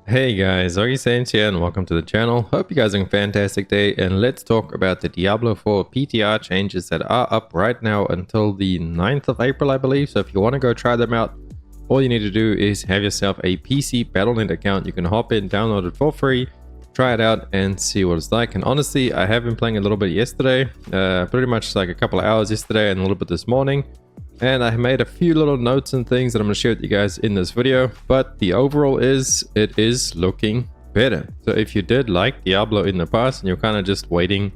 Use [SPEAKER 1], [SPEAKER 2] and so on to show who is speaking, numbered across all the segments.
[SPEAKER 1] Hey guys, Augiesaint here and welcome to the channel. Hope you guys are having a fantastic day, and let's talk about the Diablo 4 PTR changes that are up right now until the 9th of April, I believe. So if you want to go try them out, all you need to do is have yourself a PC Battle.net account. You can hop in, download it for free, try it out and see what it's like. And honestly, I have been playing a little bit yesterday, pretty much like a couple of hours yesterday and a little bit this morning. And I made a few little notes and things that I'm going to share with you guys in this video, but the overall is it is looking better. So if you did like Diablo in the past and you're kind of just waiting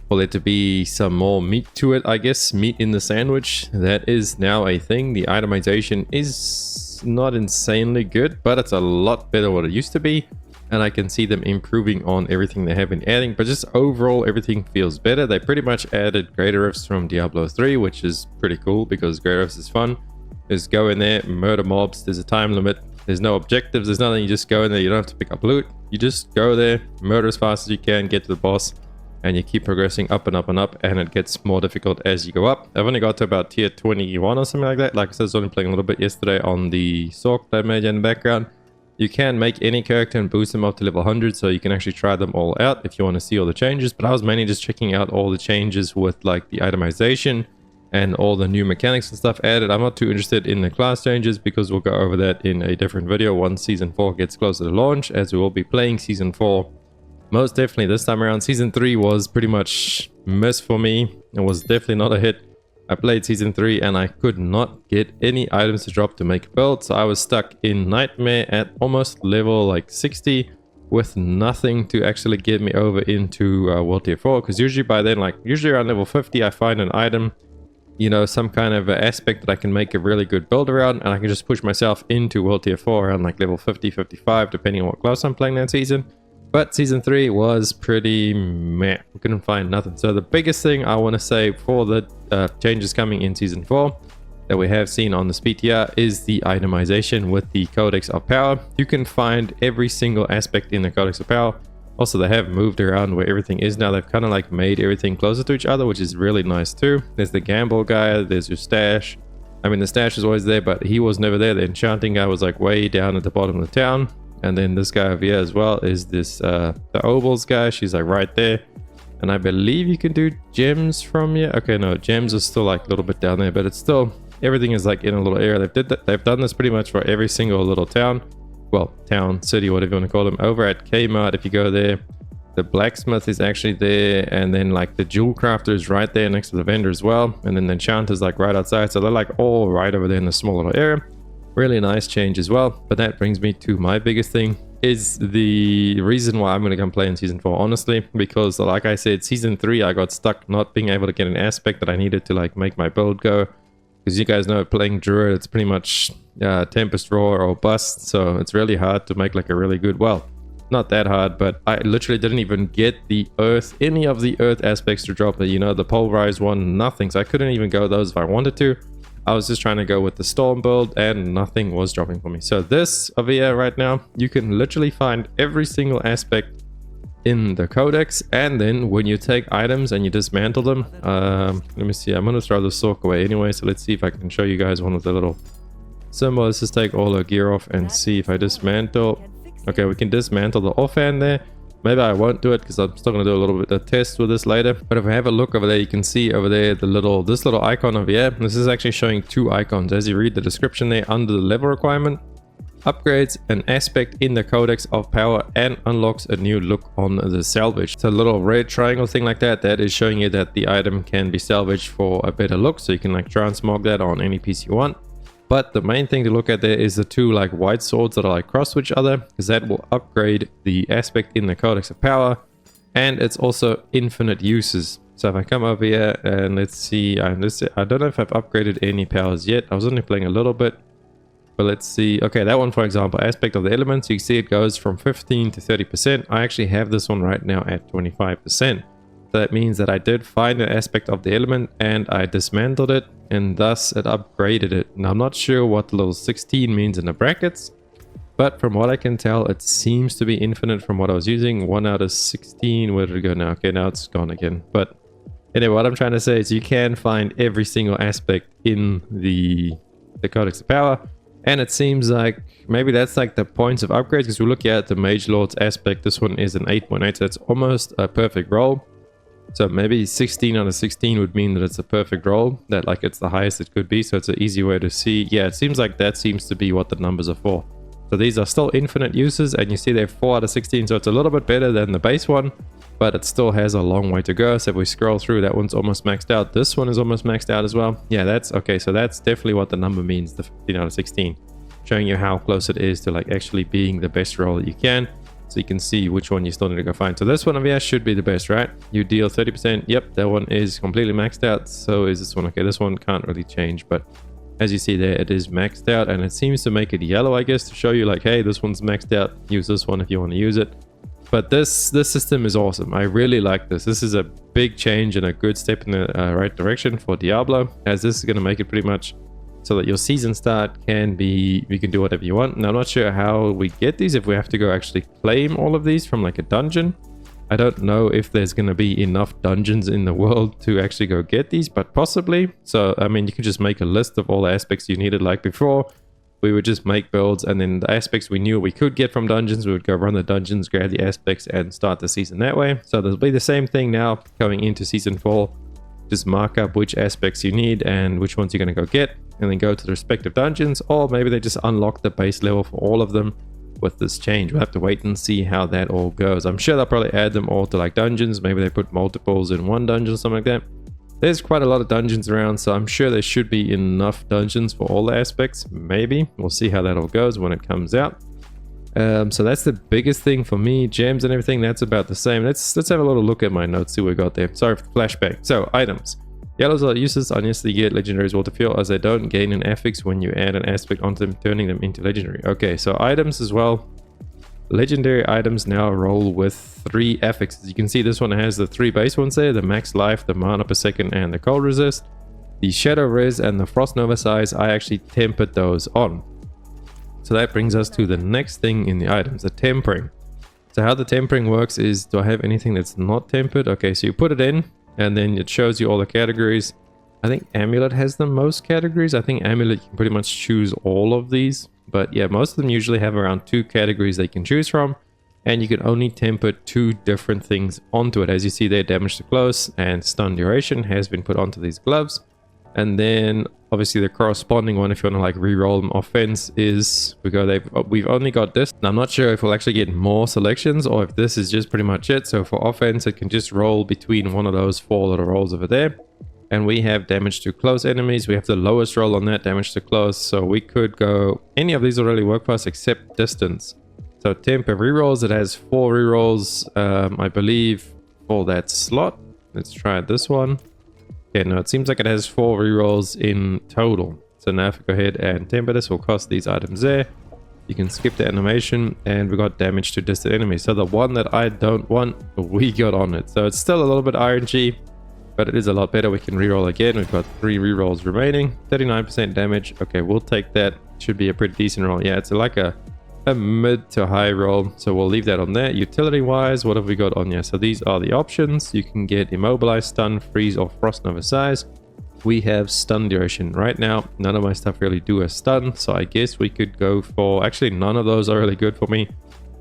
[SPEAKER 1] for there to be some more meat to it, I guess, meat in the sandwich, that is now a thing. The itemization is not insanely good, but it's a lot better than what it used to be. And I can see them improving on everything they have been adding, but just overall everything feels better. They pretty much added greater rifts from Diablo 3, which is pretty cool because greater rifts is fun. Just go in there, murder mobs, there's a time limit, there's no objectives, there's nothing. You just go in there, you don't have to pick up loot, you just go there, murder as fast as you can, get to the boss, and you keep progressing up and up and up, and it gets more difficult as you go up. I've only got to about tier 21 or something like that. Like I said, I was only playing a little bit yesterday on the Sork that I made in the background. You can make any character and boost them up to level 100, so you can actually try them all out if you want to see all the changes. But I was mainly just checking out all the changes with like the itemization and all the new mechanics and stuff added. I'm not too interested in the class changes because we'll go over that in a different video once Season 4 gets closer to launch, as we will be playing Season 4 most definitely this time around. Season 3 was pretty much miss for me. It was definitely not a hit. I played Season 3 and I could not get any items to drop to make a build, so I was stuck in Nightmare at almost level like 60 with nothing to actually get me over into World Tier 4, because usually by then, like usually around level 50, I find an item, you know, some kind of aspect that I can make a really good build around, and I can just push myself into World Tier 4 around like level 50, 55, depending on what class I'm playing that season. But Season 3 was pretty meh. We couldn't find nothing. So the biggest thing I want to say for the changes coming in Season 4 that we have seen on this PTR is the itemization with the Codex of Power. You can find every single aspect in the Codex of Power. Also, they have moved around where everything is now. They've kind of like made everything closer to each other, which is really nice too. There's the gamble guy, there's your stash. I mean, the stash is always there, but he was never there. The enchanting guy was like way down at the bottom of the town. And then this guy over here as well is this the ovals guy. She's like right there, and I believe you can do gems from here. Okay, no, gems are still like a little bit down there, but it's still, everything is like in a little area. They've done this pretty much for every single little town, well, town, city, whatever you want to call them. Over at Kmart, if you go there, the blacksmith is actually there, and then like the jewel crafter is right there next to the vendor as well, and then the enchanter is like right outside. So they're like all right over there in the small little area. Really nice change as well. But that brings me to my biggest thing, is the reason why I'm going to come play in Season 4, honestly, because like I said, Season 3 I got stuck not being able to get an aspect that I needed to like make my build go, because you guys know playing Druid, it's pretty much Tempest Roar or bust, so it's really hard to make like a really good, well, not that hard, but I literally didn't even get the earth, any of the earth aspects to drop, you know, the pulverized one, nothing. So I couldn't even go those if I wanted to. I was just trying to go with the storm build and nothing was dropping for me. So this over here right now, you can literally find every single aspect in the codex. And then when you take items and you dismantle them, let me see, I'm going to throw the Sork away anyway. So let's see if I can show you guys one of the little symbols. Let's just take all the gear off and see if I dismantle. Okay, we can dismantle the offhand there. Maybe I won't do it because I'm still going to do a little bit of test with this later. But if I have a look over there, you can see over there this little icon over here. This is actually showing two icons. As you read the description there under the level requirement, upgrades an aspect in the Codex of Power and unlocks a new look on the salvage. So a little red triangle thing like that, that is showing you that the item can be salvaged for a better look. So you can like transmog that on any piece you want. But the main thing to look at there is the two like white swords that are like cross to each other, because that will upgrade the aspect in the Codex of Power, and it's also infinite uses. So if I come over here and let's see, I don't know if I've upgraded any powers yet. I was only playing a little bit, but let's see. Okay, that one, for example, aspect of the elements, you can see it goes from 15 to 30%. I actually have this one right now at 25%. So that means that I did find an aspect of the element and I dismantled it, and thus it upgraded it. Now I'm not sure what the little 16 means in the brackets, but from what I can tell, it seems to be infinite from what I was using. 1 out of 16, where did it go now? Okay, now it's gone again. But anyway, what I'm trying to say is you can find every single aspect in the Codex of Power, and it seems like maybe that's like the points of upgrades, because we look at the Mage Lord's aspect. This one is an 8.8, so that's almost a perfect roll. So maybe 16 out of 16 would mean that it's a perfect roll, that like it's the highest it could be. So it's an easy way to see. Yeah, it seems like that seems to be what the numbers are for. So these are still infinite uses, and you see they're 4 out of 16, so it's a little bit better than the base one, but it still has a long way to go. So if we scroll through, that one's almost maxed out. This one is almost maxed out as well. Yeah, that's okay. So that's definitely what the number means, the 15 out of 16, showing you how close it is to like actually being the best roll that you can. So you can see which one you still need to go find. So this one over here should be the best, right? You deal 30%. Yep, that one is completely maxed out. So is this one. Okay, this one can't really change, but as you see there, it is maxed out, and it seems to make it yellow, I guess, to show you like, hey, this one's maxed out. Use this one if you want to use it. But this system is awesome. I really like this. This is a big change and a good step in the right direction for Diablo, as this is going to make it pretty much so that your season start can be, you can do whatever you want. Now, I'm not sure how we get these, if we have to go actually claim all of these from like a dungeon. I don't know if there's going to be enough dungeons in the world to actually go get these, but possibly. So, I mean, you can just make a list of all the aspects you needed. Like before, we would just make builds, and then the aspects we knew we could get from dungeons, we would go run the dungeons, grab the aspects, and start the season that way. So there'll be the same thing now going into season 4. Just mark up which aspects you need and which ones you're going to go get, and then go to the respective dungeons, or maybe they just unlock the base level for all of them with this change. We'll have to wait and see how that all goes. I'm sure they'll probably add them all to like dungeons. Maybe they put multiples in one dungeon or something like that. There's quite a lot of dungeons around, so I'm sure there should be enough dungeons for all the aspects. Maybe. We'll see how that all goes when it comes out. So that's the biggest thing for me. Gems and everything, that's about the same. Let's have a little look at my notes, see what we got there. Sorry for the flashback. So, items. Yellows are useless unless they get legendaries water fuel, as they don't gain an affix when you add an aspect onto them, turning them into legendary. Okay, so items as well. Legendary items now roll with 3 affixes. You can see this one has the 3 base ones there, the max life, the mana per second, and the cold resist. The shadow res and the frost nova size, I actually tempered those on. So that brings us to the next thing in the items, the tempering. So how the tempering works is, do I have anything that's not tempered? Okay, so you put it in, and then it shows you all the categories. I think Amulet has the most categories. I think Amulet, you can pretty much choose all of these. But yeah, most of them usually have around 2 categories they can choose from, and you can only temper 2 different things onto it. As you see there, damage to close and stun duration has been put onto these gloves. And then obviously the corresponding one, if you want to like re-roll them, offense is, we've only got this. Now, I'm not sure if we'll actually get more selections or if this is just pretty much it. So for offense, it can just roll between one of those 4 little rolls over there. And we have damage to close enemies. We have the lowest roll on that, damage to close. So we could go, any of these will really work for us except distance. So temper rerolls, it has 4 rerolls, I believe, for that slot. Let's try this one. Okay, no, it seems like it has 4 rerolls in total. So now if we go ahead and temper this, we'll cost these items there. You can skip the animation, and we got damage to distant enemies. So the one that I don't want, we got on it. So it's still a little bit RNG, but it is a lot better. We can reroll again. We've got 3 rerolls remaining, 39% damage. Okay, we'll take that. Should be a pretty decent roll. Yeah, it's like a mid to high roll, so we'll leave that on there. Utility wise, what have we got on here? So these are the options. You can get immobilize, stun, freeze, or frost nova size. We have stun duration. Right now, none of my stuff really do a stun, so I guess we could go for, actually none of those are really good for me.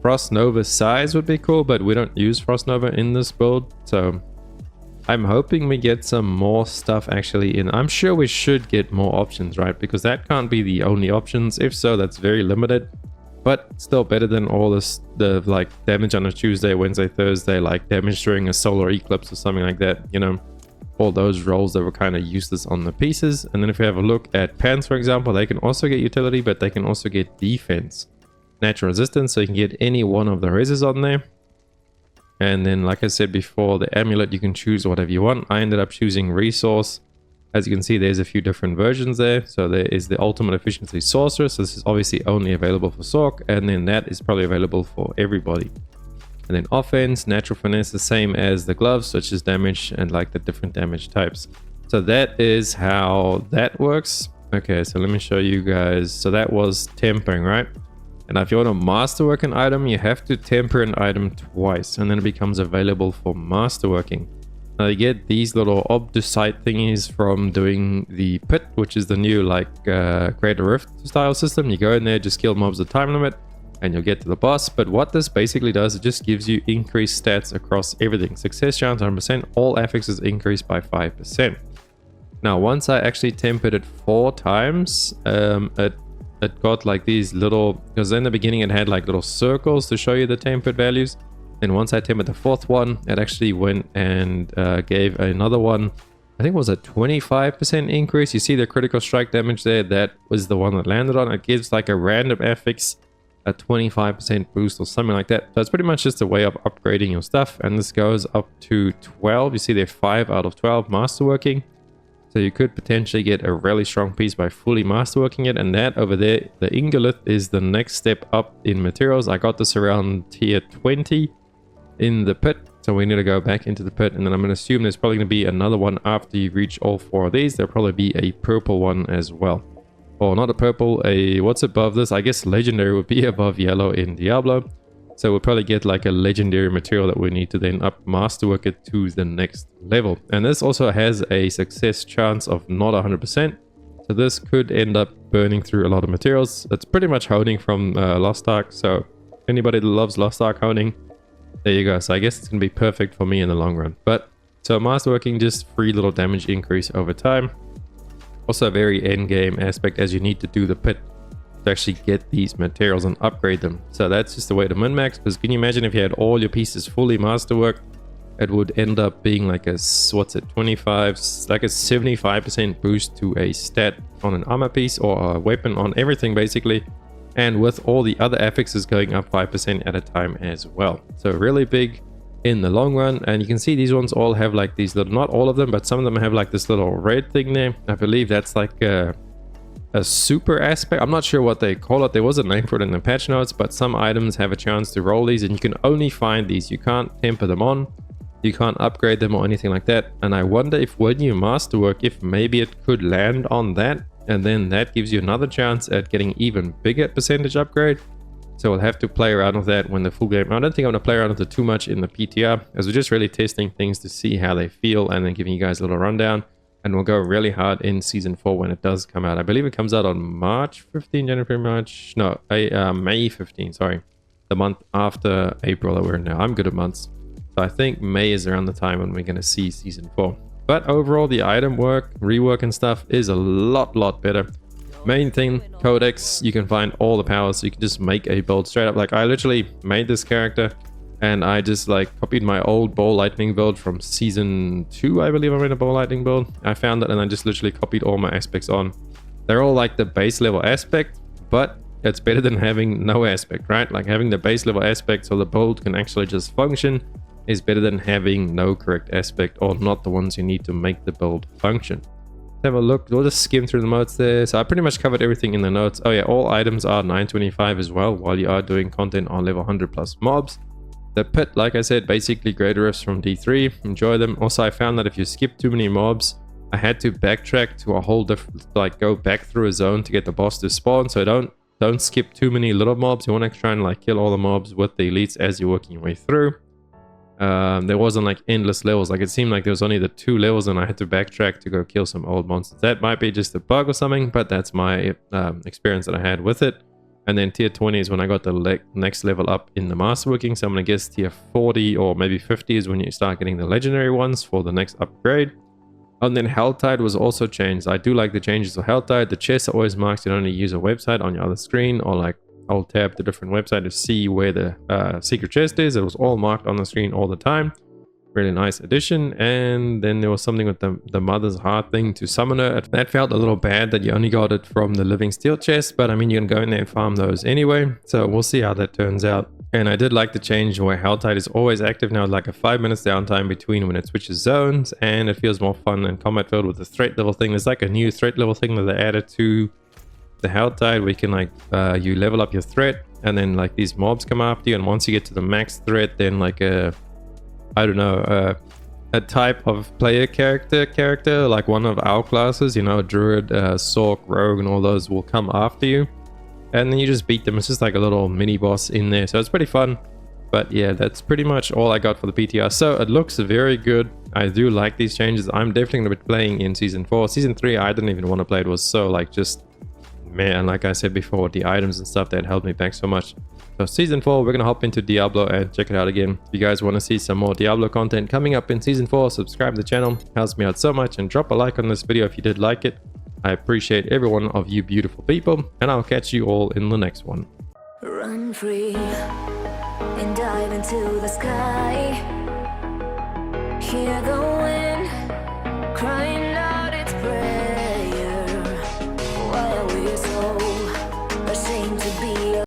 [SPEAKER 1] Frost nova size would be cool, but we don't use frost nova in this build, so I'm hoping we get some more stuff actually in. I'm sure we should get more options, right? Because that can't be the only options. If so, that's very limited, but still better than all this, the like damage on a Tuesday, Wednesday, Thursday, like damage during a solar eclipse or something like that, you know, all those rolls that were kind of useless on the pieces. And then if we have a look at pants, for example, they can also get utility, but they can also get defense, natural resistance, so you can get any one of the reses on there. And then, like I said before, the amulet, you can choose whatever you want. I ended up choosing resource. As you can see, there's a few different versions there. So there is the ultimate efficiency sorcerer. So this is obviously only available for Sorc, and then that is probably available for everybody. And then offense, natural finesse, the same as the gloves, such as damage and like the different damage types. So that is how that works. Okay, so let me show you guys. So that was tempering, right? And if you want to masterwork an item, you have to temper an item twice, and then it becomes available for masterworking. You get these little Augiesaint thingies from doing the pit, which is the new like create a rift style system. You go in there, just kill mobs at time limit, and you'll get to the boss. But what this basically does, it just gives you increased stats across everything. Success chance 100%, all affixes increased by 5%. Now, once I actually tempered it 4 times, it got like these little, because in the beginning it had like little circles to show you the tempered values. And once I tempered the 4th one, it actually went and gave another one. I think it was a 25% increase. You see the critical strike damage there? That was the one that landed on. It gives like a random affix a 25% boost or something like that. So it's pretty much just a way of upgrading your stuff. And this goes up to 12. You see there 5 out of 12 masterworking. So you could potentially get a really strong piece by fully masterworking it. And that over there, the Ingolith, is the next step up in materials. I got this around tier 20 in the pit. So we need to go back into the pit. And then I'm going to assume there's probably going to be another one after you reach all 4 of these. There'll probably be a purple one as well. Or not a purple, what's above this? I guess legendary would be above yellow in Diablo. So we'll probably get like a legendary material that we need to then up masterwork it to the next level. And this also has a success chance of not 100%. So this could end up burning through a lot of materials. It's pretty much honing from Lost Ark. So anybody that loves Lost Ark honing, there you go. So I guess it's going to be perfect for me in the long run. But so masterworking, just free little damage increase over time. Also a very end game aspect, as you need to do the pit to actually get these materials and upgrade them. So that's just the way to min-max, because can you imagine if you had all your pieces fully masterworked, it would end up being like a, what's it, 25, like a 75% boost to a stat on an armor piece or a weapon, on everything basically. And with all the other affixes going up 5% at a time as well. So really big in the long run. And you can see these ones all have like these little, not all of them, but some of them have like this little red thing there. I believe that's like a super aspect. I'm not sure what they call it. There was a name for it in the patch notes, but some items have a chance to roll these and you can only find these. You can't temper them on, you can't upgrade them or anything like that. And I wonder if when you masterwork, if maybe it could land on that, and then that gives you another chance at getting even bigger percentage upgrade. So we'll have to play around with that when the full game. I don't think I'm going to play around with it too much in the PTR, as we're just really testing things to see how they feel and then giving you guys a little rundown. And we'll go really hard in Season 4 when it does come out. I believe it comes out on March 15, January, March. No, May 15, sorry. The month after April that we're in now. I'm good at months. So I think May is around the time when we're going to see Season 4. But overall, the item work, rework and stuff is a lot better. Main thing, codex, you can find all the powers, so you can just make a build straight up. Like I literally made this character and I just like copied my old ball lightning build from Season 2, I believe I made a ball lightning build. I found it and I just literally copied all my aspects on. They're all like the base level aspect, but it's better than having no aspect, right? Like having the base level aspect so the build can actually just function is better than having no correct aspect or not the ones you need to make the build function. Have a look. We'll just skim through the notes there. So I pretty much covered everything in the notes. Oh yeah, all items are 925 as well while you are doing content on level 100 plus mobs. The pit, like I said, basically greater rifts from D3. Enjoy them. Also, I found that if you skip too many mobs, I had to backtrack to a whole different, like go back through a zone to get the boss to spawn. So don't skip too many little mobs. You want to try and like kill all the mobs with the elites as you're working your way through. There wasn't like endless levels. Like it seemed like there was only the 2 levels and I had to backtrack to go kill some old monsters. That might be just a bug or something, but that's my experience that I had with it. And then tier 20 is when I got the next level up in the masterworking. So I'm going to guess tier 40 or maybe 50 is when you start getting the legendary ones for the next upgrade. And then Helltide was also changed. I do like the changes of Helltide. The chests are always marked. You don't only use a website on your other screen, or like I'll tab the different website to see where the secret chest is. It was all marked on the screen all the time. Really nice addition. And then there was something with the mother's heart thing to summon her. That felt a little bad that you only got it from the living steel chest, but I mean you can go in there and farm those anyway, so we'll see how that turns out. And I did like the change where Helltide is always active now, like a 5 minutes downtime between when it switches zones, and it feels more fun and combat filled with the threat level thing. There's like a new threat level thing that they added to the Helltide where you can like you level up your threat and then like these mobs come after you, and once you get to the max threat, then like a type of player character like one of our classes, you know, druid, sorc, rogue, and all those will come after you, and then you just beat them. It's just like a little mini boss in there, so it's pretty fun. But yeah, that's pretty much all I got for the PTR. So it looks very good. I do like these changes. I'm definitely going to be playing in Season 4. Season 3, I didn't even want to play. It was so like just, man, like I said before, the items and stuff that held me back so much. So Season 4, we're going to hop into Diablo and check it out again. If you guys want to see some more Diablo content coming up in Season 4, subscribe to the channel. It helps me out so much, and drop a like on this video if you did like it. I appreciate every one of you beautiful people, and I'll catch you all in the next one.
[SPEAKER 2] Run free and dive into the sky. Hear the wind crying.